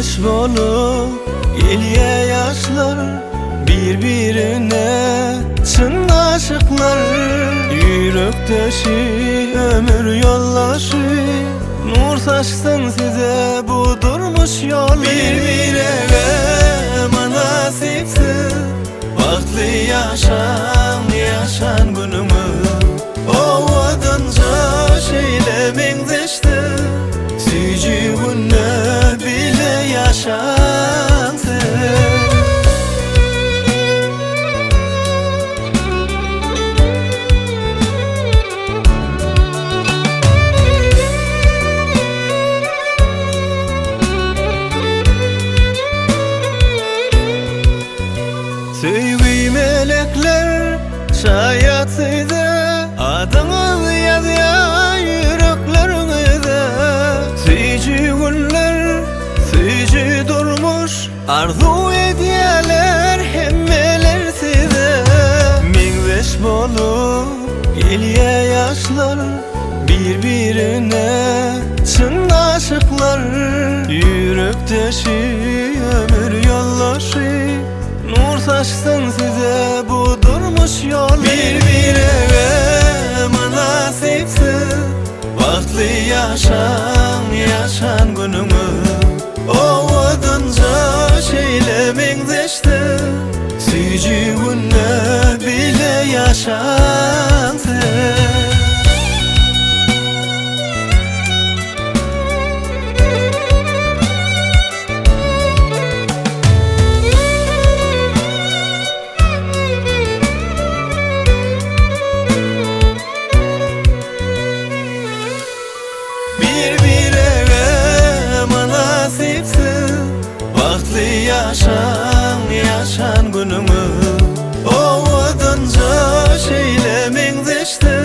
Mingdeş bolup ilye yaşlar, birbirine çın aşıklar. Yürekdeşi ömür yollaşı, nur saçsın size bu durmuş yol. Birbirine manasipsiz baktlı yaşan günümü. Ovadınca şeyle mingdeşti, sücüğünle bile yaşantı. Sevgi melekler şayatıydı, adını yazıyor yüreklerinize. Süyücü günler, süyücü durmuş, arzu ediyeler hemmeler size. Mingdeş bolup ilye yaşlar, birbirine çın aşıklar. Yürekdeşi ömür yollaşı, nur saçsın size bu durmuş yol. Birbirine manasipsiz baktlı yaşan günümü. Ovadınca şeyle mingdeşti, sücüğünle bile yaşantı. Birbirine manasipsiz baktlı yaşan günümü. Ovadınca şeyle mingdeşti,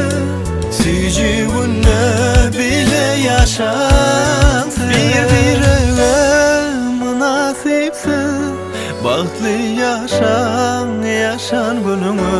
sücüğünle bile yaşantı. Birbirine manasipsiz baktlı yaşan günümü.